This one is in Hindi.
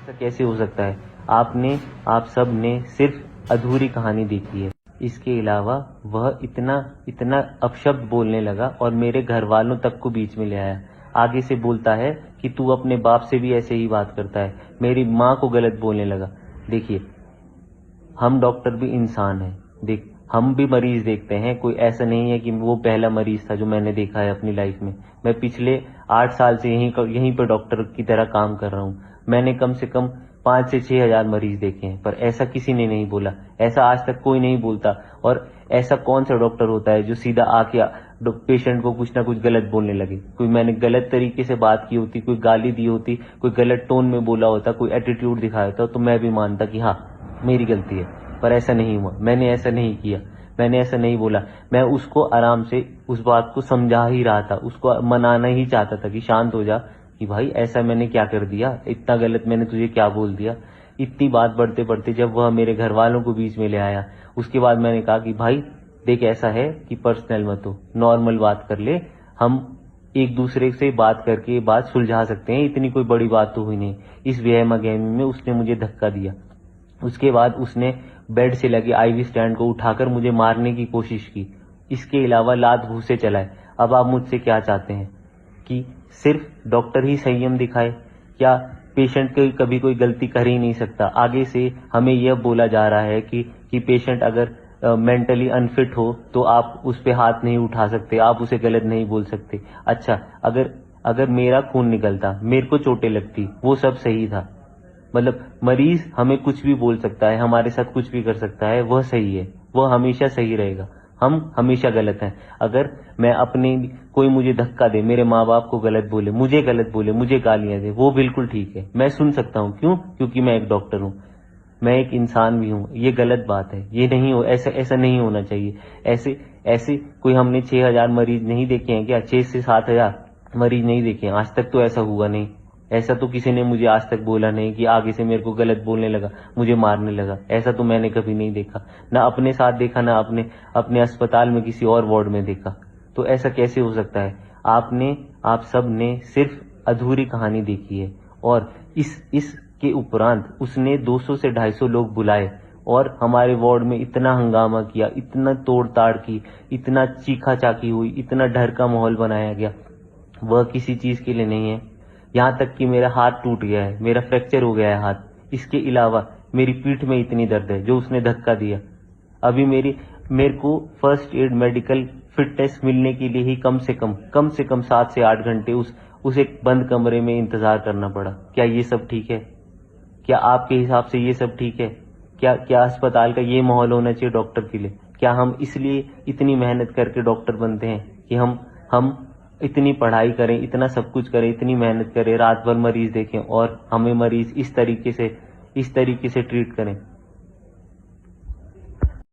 ऐसा कैसे हो सकता है? आप सब ने सिर्फ अधूरी कहानी देखी है। इसके अलावा वह इतना इतना अपशब्द बोलने लगा और मेरे घर वालों तक को बीच में ले आया। आगे से बोलता है कि तू अपने बाप से भी ऐसे ही बात करता है। मेरी माँ को गलत बोलने लगा। देखिए, हम डॉक्टर भी इंसान हैं। हम भी मरीज देखते हैं। कोई ऐसा नहीं है कि वो पहला मरीज था जो मैंने देखा है अपनी लाइफ में। मैं पिछले 8 साल से यहीं पर डॉक्टर की तरह काम कर रहा हूँ। मैंने कम से कम 5 से 6 हजार मरीज देखे हैं, पर ऐसा किसी ने नहीं बोला। ऐसा आज तक कोई नहीं बोलता। और ऐसा कौन सा डॉक्टर होता है जो सीधा आके पेशेंट को कुछ ना कुछ गलत बोलने लगे? कोई मैंने गलत तरीके से बात की होती, कोई गाली दी होती, कोई गलत टोन में बोला होता, कोई एटीट्यूड दिखाया होता, तो मैं भी मानता कि हाँ मेरी गलती है। पर ऐसा नहीं हुआ। मैंने ऐसा नहीं किया। मैंने ऐसा नहीं बोला। मैं उसको आराम से उस बात को समझा ही रहा था। उसको मनाना ही चाहता था कि शांत हो जा, कि भाई ऐसा मैंने क्या कर दिया, इतना गलत मैंने तुझे क्या बोल दिया। इतनी बात बढ़ते बढ़ते जब वह मेरे घर वालों को बीच में ले आया, उसके बाद मैंने कहा कि भाई देख, ऐसा है कि पर्सनल मत हो, नॉर्मल बात कर ले। हम एक दूसरे से बात करके बात सुलझा सकते हैं। इतनी कोई बड़ी बात तो हुई नहीं। इस वहमा गहमी में उसने मुझे धक्का दिया। उसके बाद उसने बेड से लगे आईवी स्टैंड को उठाकर मुझे मारने की कोशिश की। इसके अलावा लात घूंसे चलाए। अब आप मुझसे क्या चाहते हैं? कि सिर्फ डॉक्टर ही संयम दिखाए? क्या पेशेंट की कभी कोई गलती कर ही नहीं सकता? आगे से हमें यह बोला जा रहा है कि पेशेंट अगर मेंटली अनफिट हो तो आप उस पे हाथ नहीं उठा सकते, आप उसे गलत नहीं बोल सकते। अच्छा, अगर मेरा खून निकलता, मेरे को चोटें लगती, वो सब सही था। मतलब मरीज हमें कुछ भी बोल सकता है, हमारे साथ कुछ भी कर सकता है, वह सही है, वह हमेशा सही रहेगा। हम हमेशा गलत हैं। अगर मैं कोई मुझे धक्का दे, मेरे माँ बाप को गलत बोले, मुझे गालियां दे, वो बिल्कुल ठीक है, मैं सुन सकता हूँ। क्यों? क्योंकि मैं एक डॉक्टर हूँ, मैं एक इंसान भी हूँ। ये गलत बात है। ये नहीं हो, ऐसा नहीं होना चाहिए। ऐसे कोई हमने 6,000 मरीज नहीं देखे हैं क्या? 6 से 7,000 मरीज नहीं देखे हैं आज तक? तो ऐसा हुआ नहीं। ऐसा तो किसी ने मुझे आज तक बोला नहीं कि आगे से मेरे को गलत बोलने लगा, मुझे मारने लगा। ऐसा तो मैंने कभी नहीं देखा, ना अपने साथ देखा, ना अपने अस्पताल में किसी और वार्ड में देखा। तो ऐसा कैसे हो सकता है? आप सब ने सिर्फ अधूरी कहानी देखी है। और इसके उपरांत उसने 200 से 250 लोग बुलाए और हमारे वार्ड में इतना हंगामा किया, इतना तोड़ ताड़ की, इतना चीखा चाकी हुई, इतना डर का माहौल बनाया गया। वह किसी चीज के लिए नहीं है। यहाँ तक कि मेरा हाथ टूट गया है, मेरा फ्रैक्चर हो गया है हाथ। इसके अलावा मेरी पीठ में इतनी दर्द है जो उसने धक्का दिया। अभी मेरे को फर्स्ट एड मेडिकल फिटनेस मिलने के लिए ही कम से कम 7 से 8 घंटे उस एक बंद कमरे में इंतजार करना पड़ा। क्या ये सब ठीक है? क्या आपके हिसाब से ये सब ठीक है? क्या अस्पताल का ये माहौल होना चाहिए डॉक्टर के लिए? क्या हम इसलिए इतनी मेहनत करके डॉक्टर बनते हैं कि हम इतनी पढ़ाई करें, इतना सब कुछ करें, इतनी मेहनत करें, रात भर मरीज देखें और हमें मरीज इस तरीके से ट्रीट करें?